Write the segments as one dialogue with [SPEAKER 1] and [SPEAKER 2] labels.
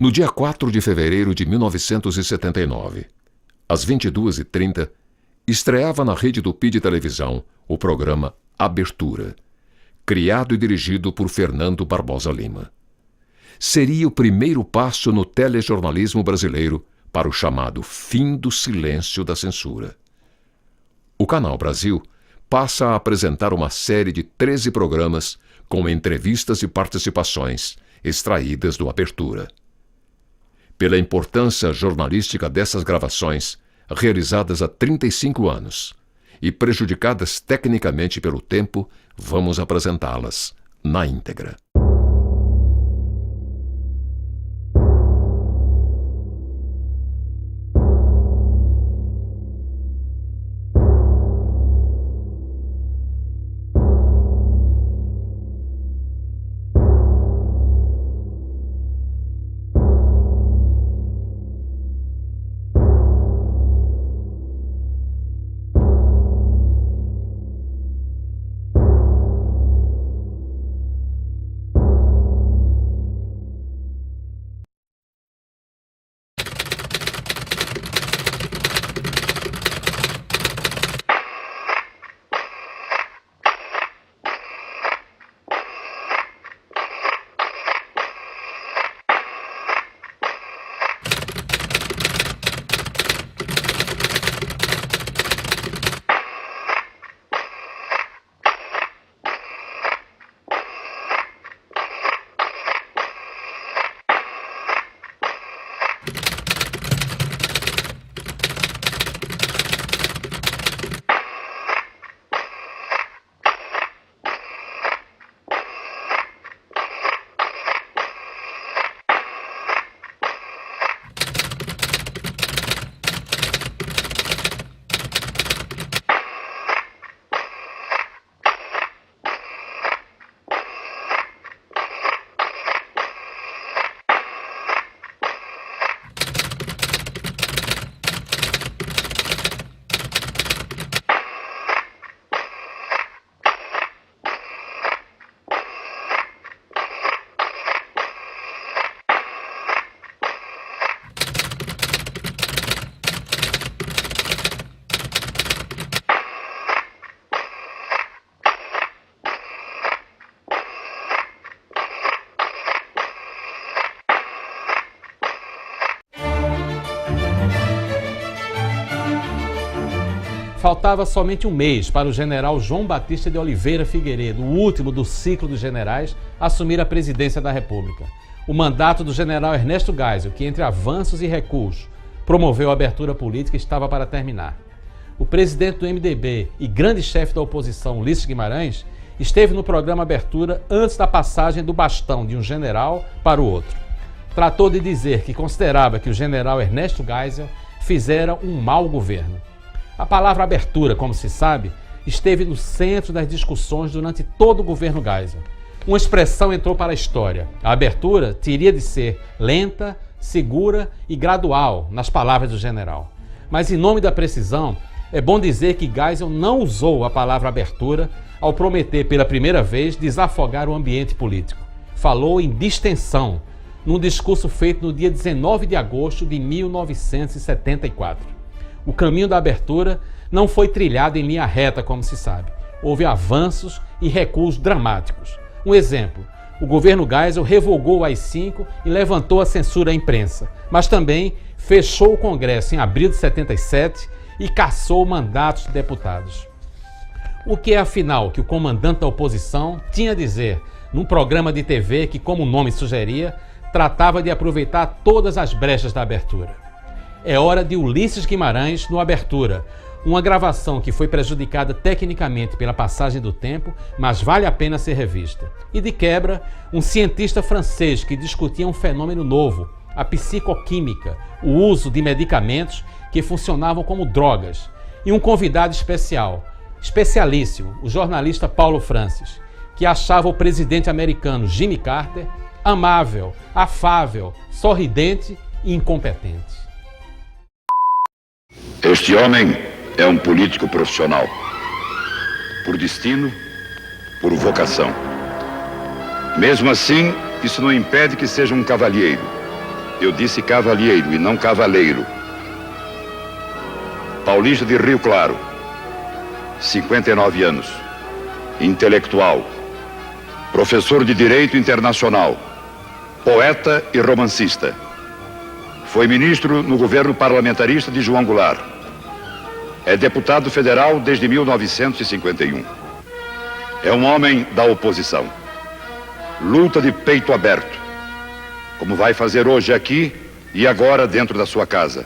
[SPEAKER 1] No dia 4 de fevereiro de 1979, às 22h30, estreava na rede Tupi de televisão o programa Abertura, criado e dirigido por Fernando Barbosa Lima. Seria o primeiro passo no telejornalismo brasileiro para o chamado fim do silêncio da censura. O Canal Brasil passa a apresentar uma série de 13 programas com entrevistas e participações extraídas do Abertura. Pela importância jornalística dessas gravações, realizadas há 35 anos, e prejudicadas tecnicamente pelo tempo, vamos apresentá-las na íntegra.
[SPEAKER 2] Faltava somente um mês para o general João Batista de Oliveira Figueiredo, o último do ciclo dos generais, assumir a presidência da República. O mandato do general Ernesto Geisel, que entre avanços e recuos promoveu a abertura política, estava para terminar. O presidente do MDB e grande chefe da oposição, Ulisses Guimarães, esteve no programa Abertura antes da passagem do bastão de um general para o outro. Tratou de dizer que considerava que o general Ernesto Geisel fizera um mau governo. A palavra abertura, como se sabe, esteve no centro das discussões durante todo o governo Geisel. Uma expressão entrou para a história. A abertura teria de ser lenta, segura e gradual, nas palavras do general. Mas, em nome da precisão, é bom dizer que Geisel não usou a palavra abertura ao prometer pela primeira vez desafogar o ambiente político. Falou em distensão, num discurso feito no dia 19 de agosto de 1974. O caminho da abertura não foi trilhado em linha reta, como se sabe. Houve avanços e recuos dramáticos. Um exemplo, o governo Geisel revogou o AI-5 e levantou a censura à imprensa, mas também fechou o Congresso em abril de 77 e cassou mandatos de deputados. O que é, afinal, que o comandante da oposição tinha a dizer num programa de TV que, como o nome sugeria, tratava de aproveitar todas as brechas da abertura? É hora de Ulisses Guimarães no Abertura, uma gravação que foi prejudicada tecnicamente pela passagem do tempo, mas vale a pena ser revista. E de quebra, um cientista francês que discutia um fenômeno novo, a psicoquímica, o uso de medicamentos que funcionavam como drogas, e um convidado especial, especialíssimo, o jornalista Paulo Francis, que achava o presidente americano Jimmy Carter amável, afável, sorridente e incompetente.
[SPEAKER 3] Este homem é um político profissional, por destino, por vocação. Mesmo assim, isso não impede que seja um cavalheiro, Eu disse cavalheiro e não cavaleiro. Paulista de Rio Claro, 59 anos, intelectual, professor de Direito Internacional, poeta e romancista. Foi ministro no governo parlamentarista de João Goulart. É deputado federal desde 1951. É um homem da oposição. Luta de peito aberto, como vai fazer hoje aqui e agora dentro da sua casa.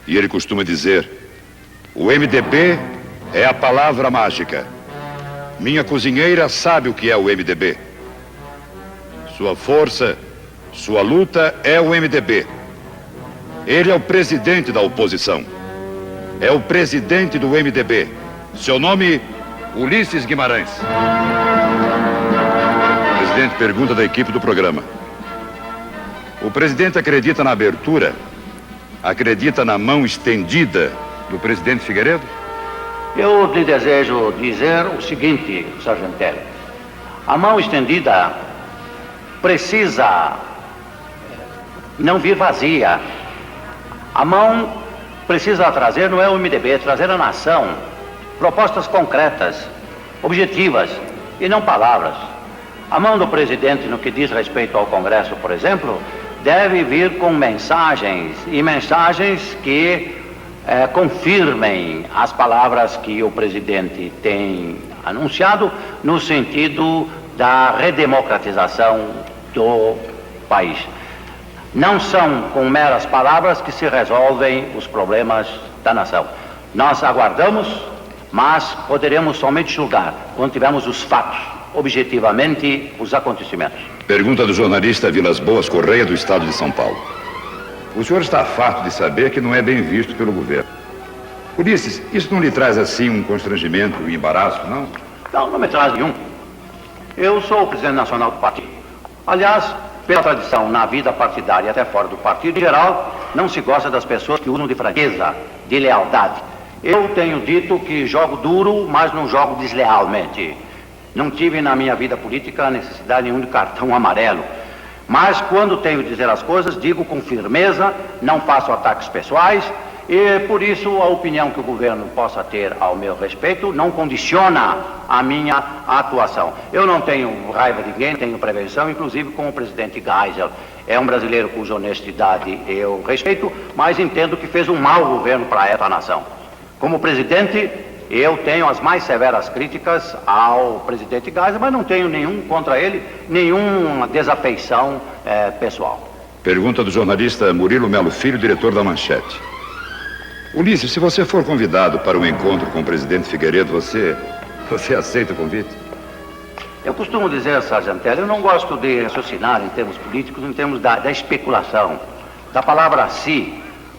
[SPEAKER 3] E ele costuma dizer: o MDB é a palavra mágica. Minha cozinheira sabe o que é o MDB. Sua força, sua luta é o MDB. Ele é o presidente da oposição. É o presidente do MDB. Seu nome, Ulisses Guimarães. Presidente, pergunta da equipe do programa. O presidente acredita na abertura? Acredita na mão estendida do presidente Figueiredo?
[SPEAKER 4] Eu lhe desejo dizer o seguinte, Sargentelli. A mão estendida precisa não vir vazia. A mão precisa trazer, não é o MDB, é trazer a nação, propostas concretas, objetivas e não palavras. A mão do presidente no que diz respeito ao Congresso, por exemplo, deve vir com mensagens, e mensagens que confirmem as palavras que o presidente tem anunciado no sentido da redemocratização do país. Não são com meras palavras que se resolvem os problemas da nação. Nós aguardamos, mas poderemos somente julgar quando tivermos os fatos, objetivamente, os acontecimentos.
[SPEAKER 3] Pergunta do jornalista Vilas Boas Correia, do estado de São Paulo. O senhor está farto de saber que não é bem visto pelo governo. Ulisses, isso não lhe traz assim um constrangimento, um embaraço, não?
[SPEAKER 4] Não me traz nenhum. Eu sou o presidente nacional do partido. Aliás, pela tradição na vida partidária e até fora do partido, em geral, não se gosta das pessoas que usam de franqueza, de lealdade. Eu tenho dito que jogo duro, mas não jogo deslealmente. Não tive na minha vida política necessidade nenhuma de cartão amarelo. Mas quando tenho de dizer as coisas, digo com firmeza, não faço ataques pessoais e por isso a opinião que o governo possa ter ao meu respeito não condiciona a minha atuação. Eu não tenho raiva de ninguém, tenho prevenção, inclusive com o presidente Geisel. É um brasileiro cuja honestidade eu respeito, mas entendo que fez um mau governo para esta nação. Como presidente, eu tenho as mais severas críticas ao presidente Geisel, mas não tenho nenhum contra ele, nenhuma desafeição pessoal.
[SPEAKER 3] Pergunta do jornalista Murilo Melo Filho, diretor da Manchete. Ulisses, se você for convidado para um encontro com o presidente Figueiredo, você aceita o convite?
[SPEAKER 4] Eu costumo dizer, Sargentelli, eu não gosto de raciocinar em termos políticos, em termos da especulação, da palavra si.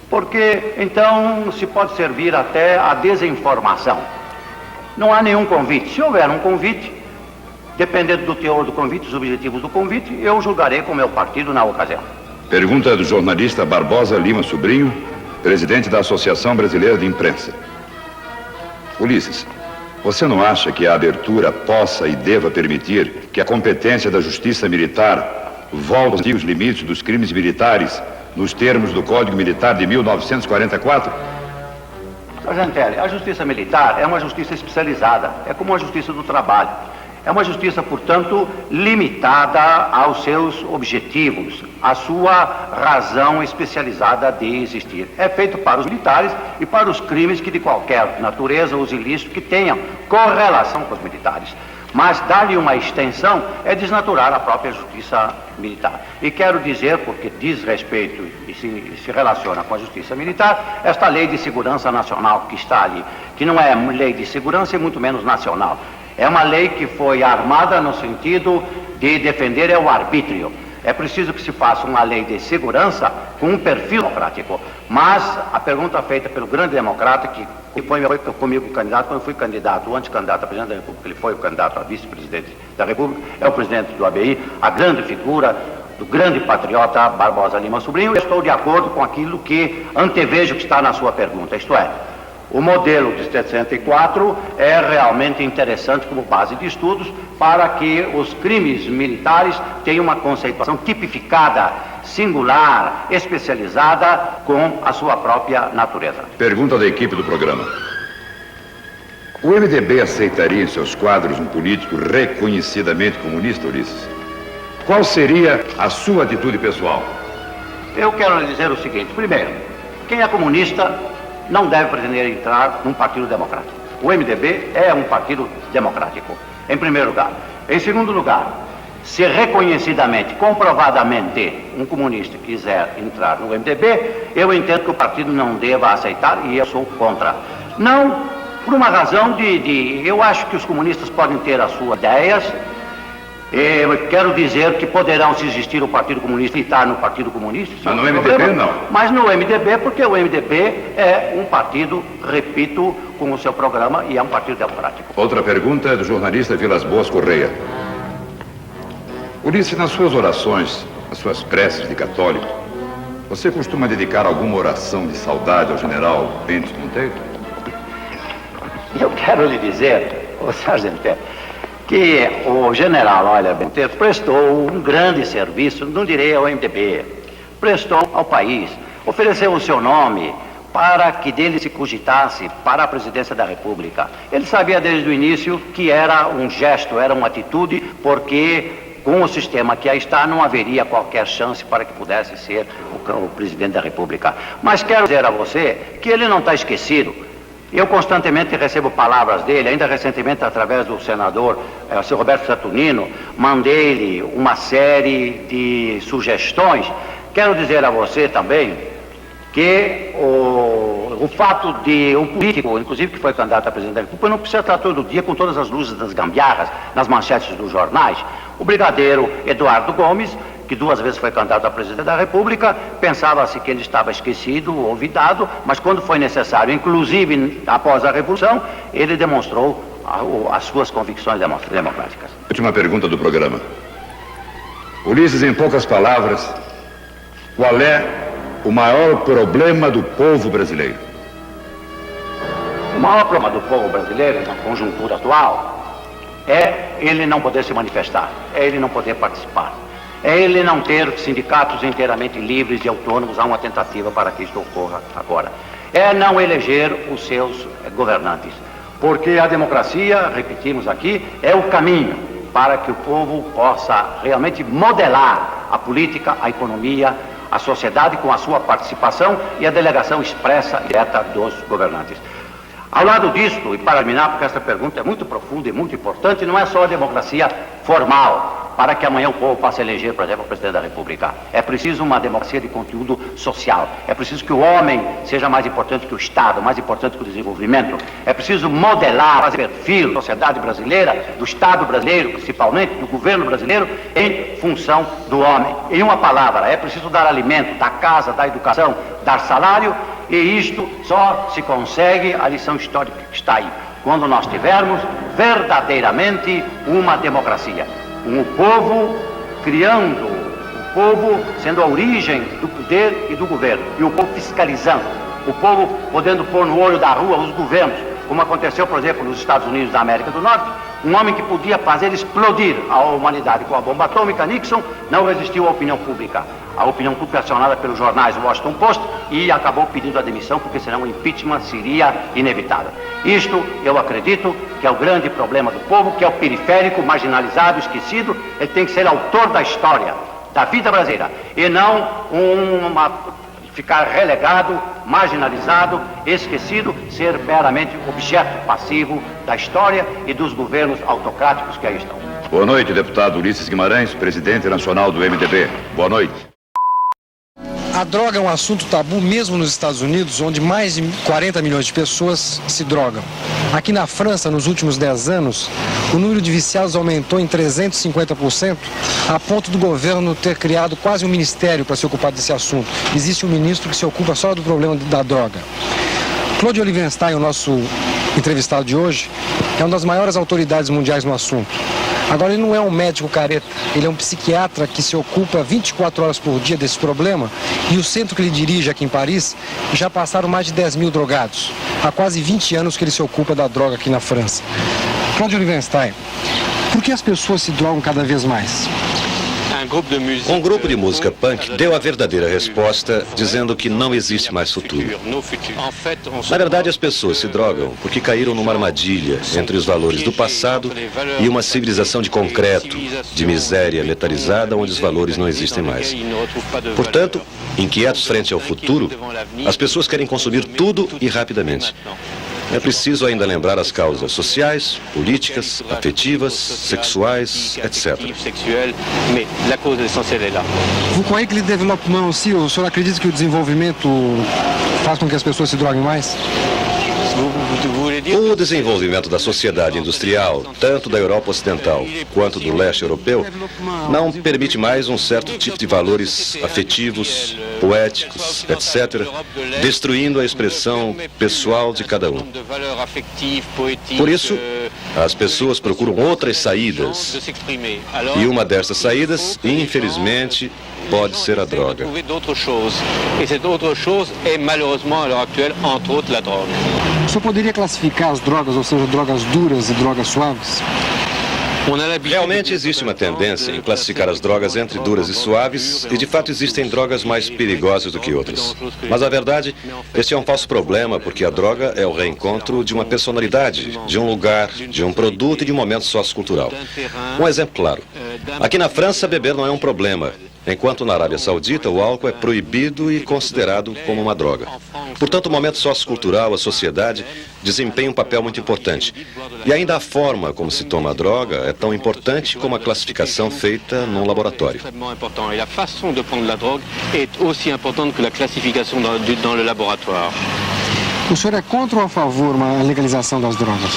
[SPEAKER 4] Porque então se pode servir até a desinformação. Não há nenhum convite. Se houver um convite, dependendo do teor do convite, dos objetivos do convite, eu julgarei com o meu partido na ocasião.
[SPEAKER 3] Pergunta do jornalista Barbosa Lima Sobrinho, presidente da Associação Brasileira de Imprensa. Ulisses, você não acha que a abertura possa e deva permitir que a competência da Justiça Militar volte aos limites dos crimes militares nos termos do Código Militar de 1944?
[SPEAKER 4] Sargentelli, a Justiça Militar é uma justiça especializada, é como a Justiça do Trabalho. É uma justiça, portanto, limitada aos seus objetivos, à sua razão especializada de existir. É feito para os militares e para os crimes que de qualquer natureza, os ilícitos, que tenham correlação com os militares. Mas dar-lhe uma extensão é desnaturar a própria justiça militar. E quero dizer, porque diz respeito e se relaciona com a justiça militar, esta lei de segurança nacional que está ali, que não é lei de segurança e muito menos nacional. É uma lei que foi armada no sentido de defender o arbítrio. É preciso que se faça uma lei de segurança com um perfil democrático. Mas a pergunta feita pelo grande democrata, que foi comigo candidato, quando eu fui candidato, o anticandidato a presidente da República, ele foi o candidato a vice-presidente da República, é o presidente do ABI, a grande figura do grande patriota Barbosa Lima Sobrinho. Eu estou de acordo com aquilo que antevejo que está na sua pergunta, isto é, o modelo de 64 é realmente interessante como base de estudos para que os crimes militares tenham uma conceituação tipificada singular, especializada com a sua própria natureza.
[SPEAKER 3] Pergunta da equipe do programa. O MDB aceitaria em seus quadros um político reconhecidamente comunista, Ulisses? Qual seria a sua atitude pessoal?
[SPEAKER 4] Eu quero lhe dizer o seguinte. Primeiro, quem é comunista não deve pretender entrar num partido democrático. O MDB é um partido democrático, em primeiro lugar. Em segundo lugar, se reconhecidamente, comprovadamente, um comunista quiser entrar no MDB, eu entendo que o partido não deva aceitar e eu sou contra. Não por uma razão eu acho que os comunistas podem ter as suas ideias. Eu quero dizer que poderão, se existir o Partido Comunista, estar no Partido Comunista.
[SPEAKER 3] Mas no MDB não.
[SPEAKER 4] Mas no MDB, porque o MDB é um partido, repito, com o seu programa e é um partido democrático.
[SPEAKER 3] Outra pergunta é do jornalista Vilas Boas Correia. Ulisses, nas suas orações, nas suas preces de católico, você costuma dedicar alguma oração de saudade ao general Bento Monteiro?
[SPEAKER 4] Eu quero lhe dizer, sargento, que o general Monteiro prestou um grande serviço, não direi ao MDB, prestou ao país, ofereceu o seu nome para que dele se cogitasse para a presidência da República. Ele sabia desde o início que era um gesto, era uma atitude, porque com o sistema que aí está não haveria qualquer chance para que pudesse ser o presidente da República. Mas quero dizer a você que ele não está esquecido. Eu constantemente recebo palavras dele, ainda recentemente através do senador seu Roberto Saturnino, mandei-lhe uma série de sugestões. Quero dizer a você também que o fato de um político, inclusive que foi candidato a presidente da República, não precisa estar todo dia com todas as luzes das gambiarras nas manchetes dos jornais. O brigadeiro Eduardo Gomes, que 2 vezes foi candidato a presidente da República, pensava-se que ele estava esquecido, olvidado, mas quando foi necessário, inclusive após a Revolução, ele demonstrou as suas convicções democráticas.
[SPEAKER 3] Última pergunta do programa. Ulisses, em poucas palavras, qual é o maior problema do povo brasileiro?
[SPEAKER 4] O maior problema do povo brasileiro, na conjuntura atual, é ele não poder se manifestar, é ele não poder participar. É ele não ter sindicatos inteiramente livres e autônomos. Há uma tentativa para que isto ocorra agora. É não eleger os seus governantes. Porque a democracia, repetimos aqui, é o caminho para que o povo possa realmente modelar a política, a economia, a sociedade com a sua participação e a delegação expressa e direta dos governantes. Ao lado disso, e para terminar, porque essa pergunta é muito profunda e muito importante, não é só a democracia formal, para que amanhã o povo possa eleger, por exemplo, o presidente da República. É preciso uma democracia de conteúdo social. É preciso que o homem seja mais importante que o Estado, mais importante que o desenvolvimento. É preciso modelar, fazer perfil da sociedade brasileira, do Estado brasileiro, principalmente, do governo brasileiro, em função do homem. Em uma palavra, é preciso dar alimento, dar casa, dar educação, dar salário, e isto só se consegue, a lição histórica que está aí, quando nós tivermos verdadeiramente uma democracia. O povo criando, o povo sendo a origem do poder e do governo, e o povo fiscalizando, o povo podendo pôr no olho da rua os governos, como aconteceu, por exemplo, nos Estados Unidos da América do Norte. Um homem que podia fazer explodir a humanidade com a bomba atômica, Nixon, não resistiu à opinião pública. A opinião pública acionada pelos jornais do Washington Post e acabou pedindo a demissão, porque senão o impeachment seria inevitável. Isto, eu acredito, que é o grande problema do povo, que é o periférico, marginalizado, esquecido. Ele tem que ser autor da história, da vida brasileira, e não ficar relegado, marginalizado, esquecido, ser meramente objeto passivo da história e dos governos autocráticos que aí estão.
[SPEAKER 3] Boa noite, deputado Ulisses Guimarães, presidente nacional do MDB. Boa noite.
[SPEAKER 5] A droga é um assunto tabu mesmo nos Estados Unidos, onde mais de 40 milhões de pessoas se drogam. Aqui na França, nos últimos 10 anos, o número de viciados aumentou em 350%, a ponto do governo ter criado quase um ministério para se ocupar desse assunto. Existe um ministro que se ocupa só do problema da droga. Claude Olivenstein, o nosso entrevistado de hoje, é uma das maiores autoridades mundiais no assunto. Agora, ele não é um médico careta, ele é um psiquiatra que se ocupa 24 horas por dia desse problema, e o centro que ele dirige aqui em Paris já passaram mais de 10 mil drogados. Há quase 20 anos que ele se ocupa da droga aqui na França. Claude Olivenstein, por que as pessoas se drogam cada vez mais?
[SPEAKER 6] Um grupo de música punk deu a verdadeira resposta, dizendo que não existe mais futuro. Na verdade, as pessoas se drogam porque caíram numa armadilha entre os valores do passado e uma civilização de concreto, de miséria metalizada, onde os valores não existem mais. Portanto, inquietos frente ao futuro, as pessoas querem consumir tudo e rapidamente. É preciso ainda lembrar as causas sociais, políticas, afetivas, sexuais, etc.
[SPEAKER 5] Vous croyez que le développement aussi, o senhor acredita que o desenvolvimento faz com que as pessoas se droguem mais?
[SPEAKER 6] O desenvolvimento da sociedade industrial, tanto da Europa Ocidental quanto do leste europeu, não permite mais um certo tipo de valores afetivos, poéticos, etc., destruindo a expressão pessoal de cada um. Por isso, as pessoas procuram outras saídas. E uma dessas saídas, infelizmente, pode ser a droga.
[SPEAKER 5] O senhor poderia classificar as drogas, ou seja, drogas duras e drogas suaves?
[SPEAKER 6] Realmente existe uma tendência em classificar as drogas entre duras e suaves, e de fato existem drogas mais perigosas do que outras. Mas a verdade, este é um falso problema, porque a droga é o reencontro de uma personalidade, de um lugar, de um produto e de um momento sociocultural. Um exemplo claro. Aqui na França, beber não é um problema, enquanto na Arábia Saudita o álcool é proibido e considerado como uma droga. Portanto, o momento sociocultural, a sociedade, desempenha um papel muito importante. E ainda a forma como se toma a droga é tão importante como a classificação feita num laboratório.
[SPEAKER 7] E a façon de prendre la drogue est aussi importante que la classification dans le laboratoire.
[SPEAKER 5] O senhor é contra ou a favor uma legalização das drogas?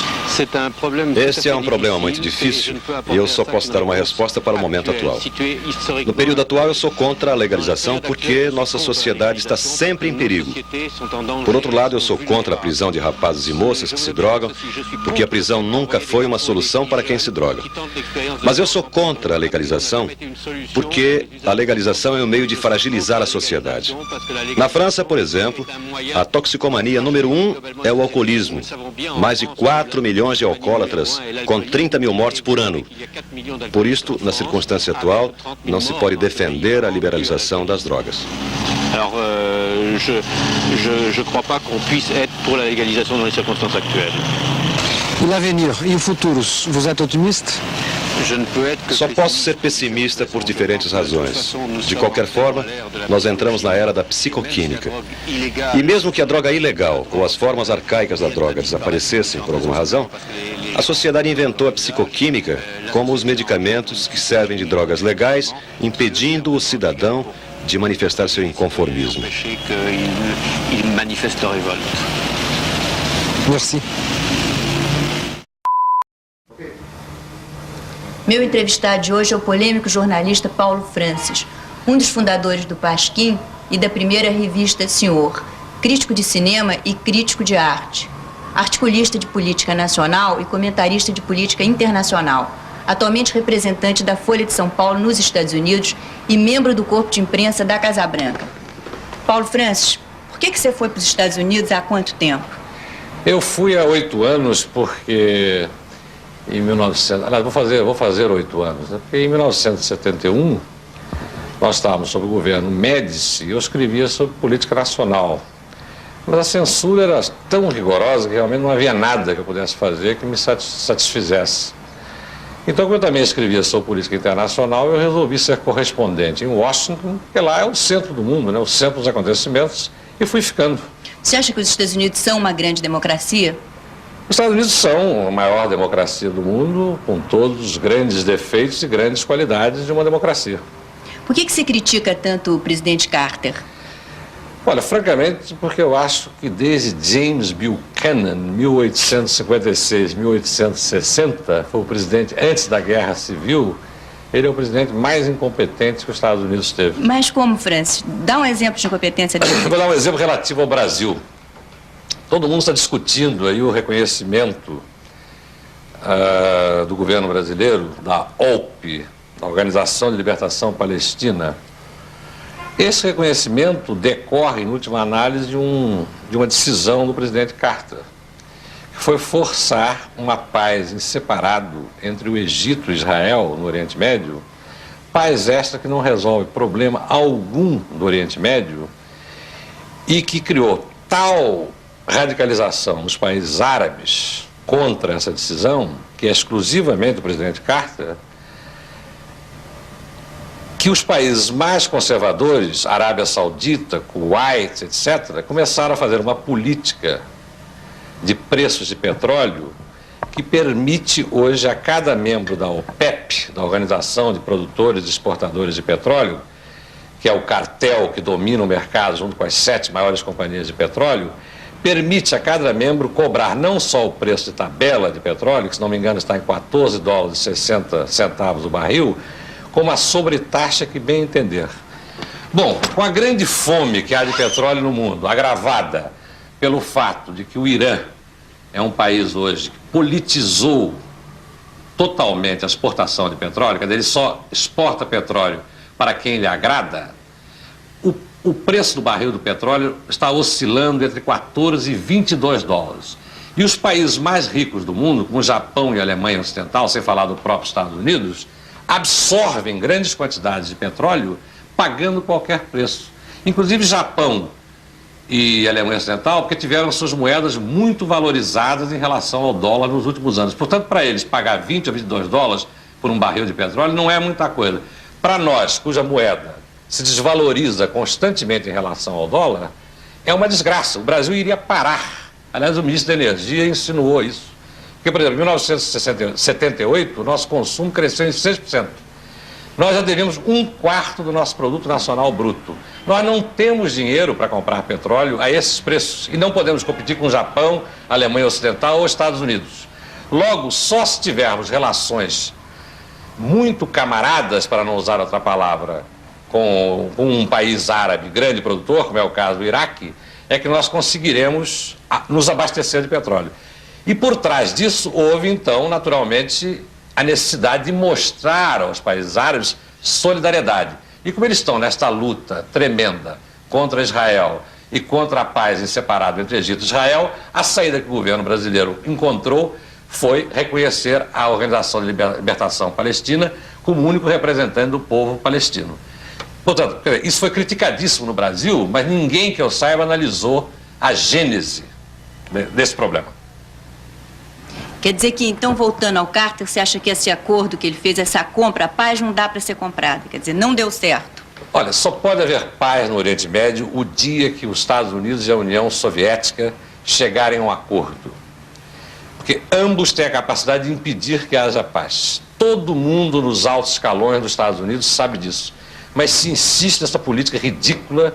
[SPEAKER 6] Este é um problema muito difícil e eu só posso dar uma resposta para o momento atual. No período atual, eu sou contra a legalização porque nossa sociedade está sempre em perigo. Por outro lado, eu sou contra a prisão de rapazes e moças que se drogam, porque a prisão nunca foi uma solução para quem se droga. Mas eu sou contra a legalização porque a legalização é um meio de fragilizar a sociedade. Na França, por exemplo, a toxicomania número 1 é o alcoolismo. Mais de 4 milhões de alcoólatras, com 30 mil mortes por ano. Por isto, na circunstância atual, não se pode defender a liberalização das drogas.
[SPEAKER 7] Alors, je crois pas qu'on puisse être pour la légalisation dans les circonstances actuelles.
[SPEAKER 5] E l'avenir, e o futuro, você é otimista?
[SPEAKER 6] Só posso ser pessimista por diferentes razões. De qualquer forma, nós entramos na era da psicoquímica. E mesmo que a droga ilegal ou as formas arcaicas da droga desaparecessem por alguma razão, a sociedade inventou a psicoquímica como os medicamentos que servem de drogas legais, impedindo o cidadão de manifestar seu inconformismo.
[SPEAKER 5] Merci.
[SPEAKER 8] Meu entrevistado de hoje é o polêmico jornalista Paulo Francis, um dos fundadores do Pasquim e da primeira revista Senhor, crítico de cinema e crítico de arte, articulista de política nacional e comentarista de política internacional, atualmente representante da Folha de São Paulo nos Estados Unidos e membro do corpo de imprensa da Casa Branca. Paulo Francis, por que você foi para os Estados Unidos há quanto tempo?
[SPEAKER 9] Eu fui há 8 anos porque... Em 1900, aliás, vou fazer 8 anos, né? Porque em 1971 nós estávamos sob o governo Médici e eu escrevia sobre política nacional. Mas a censura era tão rigorosa que realmente não havia nada que eu pudesse fazer que me satisfizesse. Então, como eu também escrevia sobre política internacional, eu resolvi ser correspondente em Washington, porque lá é o centro do mundo, né? O centro dos acontecimentos, e fui ficando.
[SPEAKER 8] Você acha que os Estados Unidos são uma grande democracia?
[SPEAKER 9] Os Estados Unidos são a maior democracia do mundo, com todos os grandes defeitos e grandes qualidades de uma democracia.
[SPEAKER 8] Por que você critica tanto o presidente Carter?
[SPEAKER 9] Olha, francamente, porque eu acho que desde James Buchanan, 1856, 1860, foi o presidente antes da Guerra Civil, ele é o presidente mais incompetente que os Estados Unidos teve.
[SPEAKER 8] Mas como, Francis? Dá um exemplo de incompetência dele.
[SPEAKER 9] Vou dar um exemplo relativo ao Brasil. Todo mundo está discutindo aí o reconhecimento do governo brasileiro, da OLP, da Organização de Libertação Palestina. Esse reconhecimento decorre, em última análise, de uma decisão do presidente Carter, que foi forçar uma paz em separado entre o Egito e Israel, no Oriente Médio, paz esta que não resolve problema algum do Oriente Médio e que criou tal radicalização nos países árabes contra essa decisão, que é exclusivamente do presidente Carter, que os países mais conservadores, Arábia Saudita, Kuwait, etc., começaram a fazer uma política de preços de petróleo que permite hoje a cada membro da OPEP, da Organização de Produtores e Exportadores de Petróleo, que é o cartel que domina o mercado junto com as 7 maiores companhias de petróleo, permite a cada membro cobrar não só o preço de tabela de petróleo, que se não me engano está em $14,60 o barril, como a sobretaxa que bem entender. Bom, com a grande fome que há de petróleo no mundo, agravada pelo fato de que o Irã é um país hoje que politizou totalmente a exportação de petróleo, quer dizer, ele só exporta petróleo para quem lhe agrada, o preço do barril do petróleo está oscilando entre $14 e $22. E os países mais ricos do mundo, como o Japão e a Alemanha Ocidental, sem falar do próprio Estados Unidos, absorvem grandes quantidades de petróleo pagando qualquer preço. Inclusive Japão e Alemanha Ocidental, porque tiveram suas moedas muito valorizadas em relação ao dólar nos últimos anos. Portanto, para eles, pagar $20 ou $22 por um barril de petróleo não é muita coisa. Para nós, cuja moeda se desvaloriza constantemente em relação ao dólar, é uma desgraça. O Brasil iria parar. Aliás, o ministro da Energia insinuou isso. Porque, por exemplo, em 1978, o nosso consumo cresceu em 6%. Nós já devemos 1/4 do nosso produto nacional bruto. Nós não temos dinheiro para comprar petróleo a esses preços e não podemos competir com o Japão, a Alemanha Ocidental ou Estados Unidos. Logo, só se tivermos relações muito camaradas, para não usar outra palavra, com um país árabe grande produtor, como é o caso do Iraque, é que nós conseguiremos nos abastecer de petróleo. E por trás disso houve, então, naturalmente, a necessidade de mostrar aos países árabes solidariedade. E como eles estão nesta luta tremenda contra Israel e contra a paz em separado entre Egito e Israel, a saída que o governo brasileiro encontrou foi reconhecer a Organização de Libertação Palestina como o único representante do povo palestino. Portanto, isso foi criticadíssimo no Brasil, mas ninguém que eu saiba analisou a gênese desse problema.
[SPEAKER 8] Quer dizer que, então, voltando ao Carter, você acha que esse acordo que ele fez, essa compra, a paz não dá para ser comprada? Quer dizer, não deu certo?
[SPEAKER 9] Olha, só pode haver paz no Oriente Médio o dia que os Estados Unidos e a União Soviética chegarem a um acordo. Porque ambos têm a capacidade de impedir que haja paz. Todo mundo nos altos escalões dos Estados Unidos sabe disso. Mas se insiste nessa política ridícula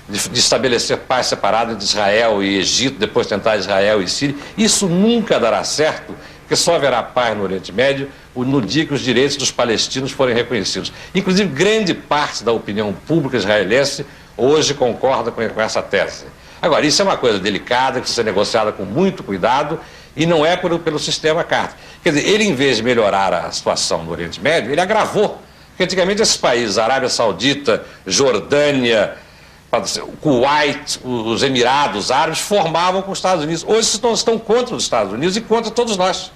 [SPEAKER 9] de estabelecer paz separada entre Israel e Egito, depois tentar Israel e Síria, isso nunca dará certo, porque só haverá paz no Oriente Médio no dia que os direitos dos palestinos forem reconhecidos. Inclusive, grande parte da opinião pública israelense hoje concorda com essa tese. Agora, isso é uma coisa delicada, que precisa ser negociada com muito cuidado, e não é pelo sistema Carter. Quer dizer, ele, em vez de melhorar a situação no Oriente Médio, ele agravou. Porque antigamente esses países, Arábia Saudita, Jordânia, Kuwait, os Emirados Árabes, formavam com os Estados Unidos. Hoje estão contra os Estados Unidos e contra todos nós.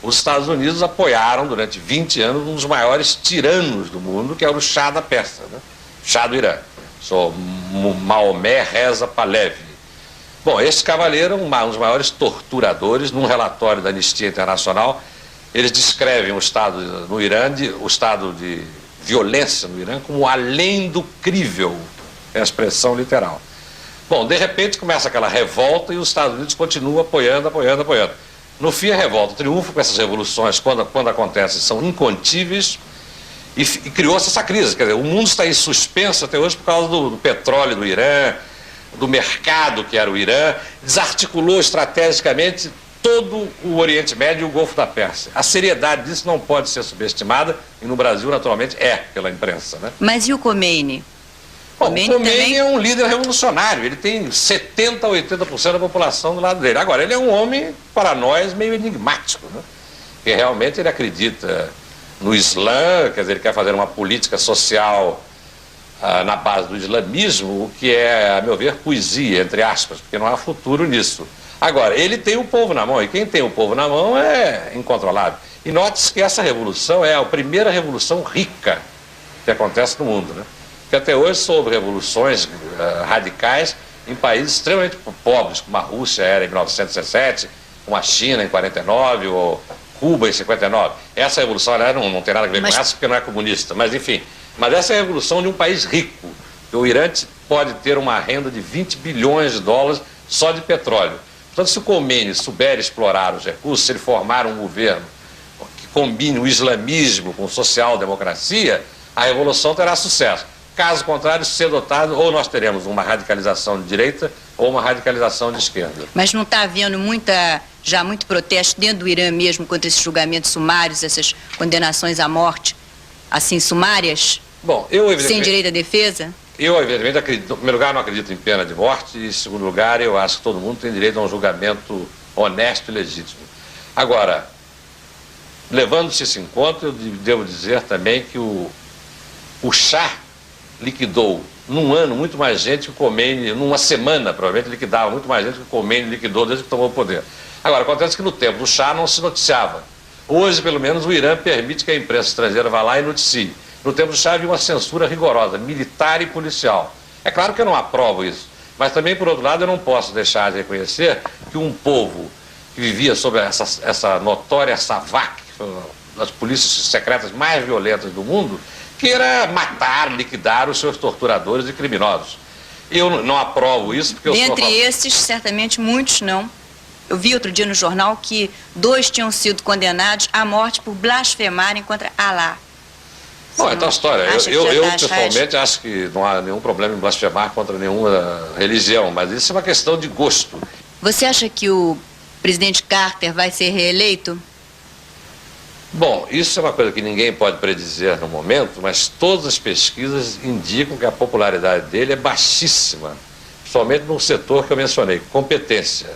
[SPEAKER 9] Os Estados Unidos apoiaram durante 20 anos um dos maiores tiranos do mundo, que era o Shah da Pérsia, né? Shah do Irã. Sou Maomé Reza Pahlavi. Bom, esse cavaleiro é um dos maiores torturadores. Num relatório da Anistia Internacional, eles descrevem o estado no Irã, o estado de violência no Irã, como além do crível. É a expressão literal. Bom, de repente começa aquela revolta e os Estados Unidos continuam apoiando. No fim, a revolta, o triunfo com essas revoluções, quando acontecem, são incontíveis e criou-se essa crise. Quer dizer, o mundo está em suspenso até hoje por causa do petróleo do Irã, do mercado que era o Irã, desarticulou estrategicamente todo o Oriente Médio e o Golfo da Pérsia. A seriedade disso não pode ser subestimada e no Brasil, naturalmente, é pela imprensa, né?
[SPEAKER 8] Mas e o Khomeini?
[SPEAKER 9] Bom, o Khomeini é um líder revolucionário, ele tem 70% a 80% da população do lado dele. Agora, ele é um homem, para nós, meio enigmático, né? Porque realmente ele acredita no Islã, quer dizer, ele quer fazer uma política social na base do islamismo, o que é, a meu ver, poesia, entre aspas, porque não há futuro nisso. Agora, ele tem o povo na mão, e quem tem o povo na mão é incontrolável. E note-se que essa revolução é a primeira revolução rica. que acontece no mundo, né? Porque até hoje soube revoluções radicais em países extremamente pobres, como a Rússia era em 1917, como a China em 49 ou Cuba em 59. Essa revolução, aliás, não tem nada a ver com essa porque não é comunista, mas enfim. Mas essa é a revolução de um país rico. O Irã pode ter uma renda de 20 bilhões de dólares só de petróleo. Portanto, se o Khomeini souber explorar os recursos, se ele formar um governo que combine o islamismo com social-democracia, a revolução terá sucesso. Caso contrário, cedo ou tarde, ou nós teremos uma radicalização de direita ou uma radicalização de esquerda.
[SPEAKER 8] Mas não está havendo já muito protesto dentro do Irã mesmo contra esses julgamentos sumários, essas condenações à morte, assim, sumárias?
[SPEAKER 9] Bom, eu
[SPEAKER 8] sem direito à defesa?
[SPEAKER 9] Eu, evidentemente, acredito, em primeiro lugar, não acredito em pena de morte, e, em segundo lugar, eu acho que todo mundo tem direito a um julgamento honesto e legítimo. Agora, levando-se isso em conta, eu devo dizer também que o Shah liquidou, num ano, muito mais gente que o Khomeini, numa semana, provavelmente, liquidava muito mais gente que o Khomeini liquidou desde que tomou o poder. Agora, acontece que no tempo do Shah não se noticiava. Hoje, pelo menos, o Irã permite que a imprensa estrangeira vá lá e noticie. No tempo do Shah havia uma censura rigorosa, militar e policial. É claro que eu não aprovo isso, mas também, por outro lado, eu não posso deixar de reconhecer que um povo que vivia sob essa notória SAVAK, das polícias secretas mais violentas do mundo, queira matar, liquidar os seus torturadores e criminosos. Eu não aprovo isso porque eu sou...
[SPEAKER 8] Dentre esses, certamente muitos não. Eu vi outro dia no jornal que 2 tinham sido condenados à morte por blasfemarem contra Alá.
[SPEAKER 9] Bom, então a história. Eu pessoalmente acho que não há nenhum problema em blasfemar contra nenhuma religião, mas isso é uma questão de gosto.
[SPEAKER 8] Você acha que o presidente Carter vai ser reeleito?
[SPEAKER 9] Bom, isso é uma coisa que ninguém pode predizer no momento, mas todas as pesquisas indicam que a popularidade dele é baixíssima, principalmente no setor que eu mencionei, competência.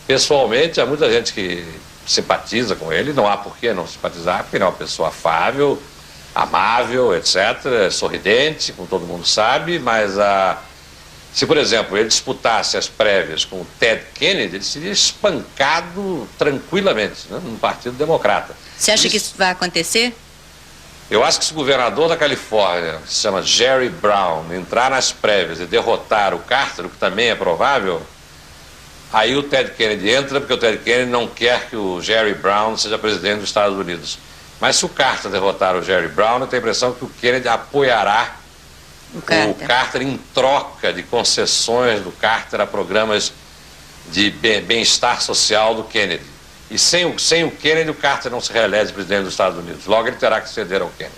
[SPEAKER 9] Pessoalmente, há muita gente que simpatiza com ele, não há por que não simpatizar, porque ele é uma pessoa afável, amável, etc., sorridente, como todo mundo sabe, mas se, por exemplo, ele disputasse as prévias com o Ted Kennedy, ele seria espancado tranquilamente, né, no Partido Democrata.
[SPEAKER 8] Você acha que isso vai acontecer?
[SPEAKER 9] Eu acho que se o governador da Califórnia, que se chama Jerry Brown, entrar nas prévias e derrotar o Carter, o que também é provável, aí o Ted Kennedy entra, porque o Ted Kennedy não quer que o Jerry Brown seja presidente dos Estados Unidos. Mas se o Carter derrotar o Jerry Brown, eu tenho a impressão que o Kennedy apoiará o Carter em troca de concessões do Carter a programas de bem-estar social do Kennedy. E sem o Kennedy, o Carter não se reelege presidente dos Estados Unidos. Logo, ele terá que ceder ao Kennedy.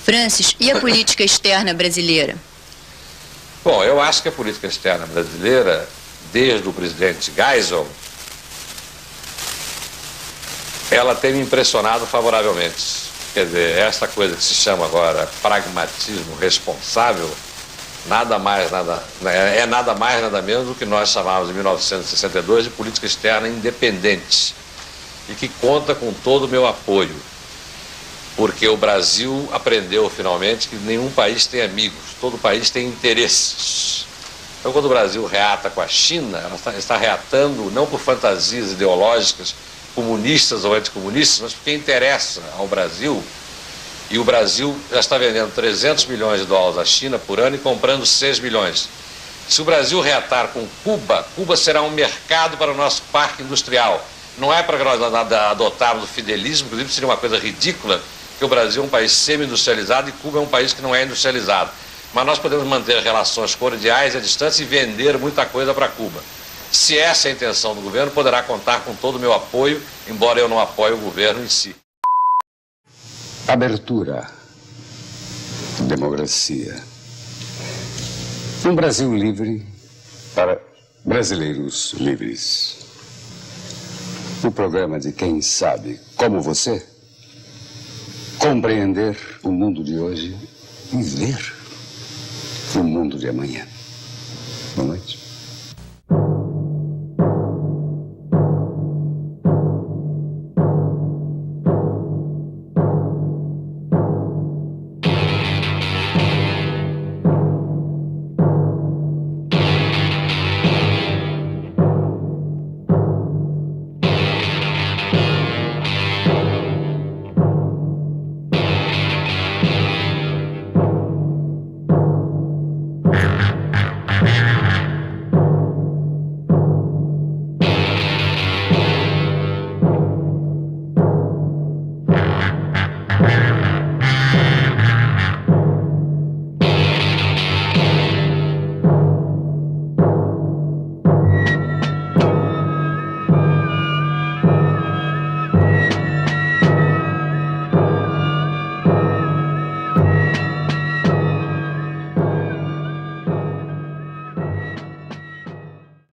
[SPEAKER 8] Francis, e a política externa brasileira?
[SPEAKER 9] Bom, eu acho que a política externa brasileira, desde o presidente Geisel, ela tem me impressionado favoravelmente. Quer dizer, essa coisa que se chama agora pragmatismo responsável, nada mais, nada menos do que nós chamávamos em 1962 de política externa independente e que conta com todo o meu apoio, porque o Brasil aprendeu finalmente que nenhum país tem amigos, todo país tem interesses. Então, quando o Brasil reata com a China, ela está reatando não por fantasias ideológicas comunistas ou anticomunistas, mas porque interessa ao Brasil. E o Brasil já está vendendo 300 milhões de dólares à China por ano e comprando 6 milhões. Se o Brasil reatar com Cuba, Cuba será um mercado para o nosso parque industrial. Não é para que nós adotarmos o fidelismo, inclusive seria uma coisa ridícula, que o Brasil é um país semi-industrializado e Cuba é um país que não é industrializado. Mas nós podemos manter relações cordiais à distância e vender muita coisa para Cuba. Se essa é a intenção do governo, poderá contar com todo o meu apoio, embora eu não apoie o governo em si.
[SPEAKER 10] Abertura. Democracia. Um Brasil livre para brasileiros livres. O programa de quem sabe, como você, compreender o mundo de hoje e ver o mundo de amanhã. Boa noite.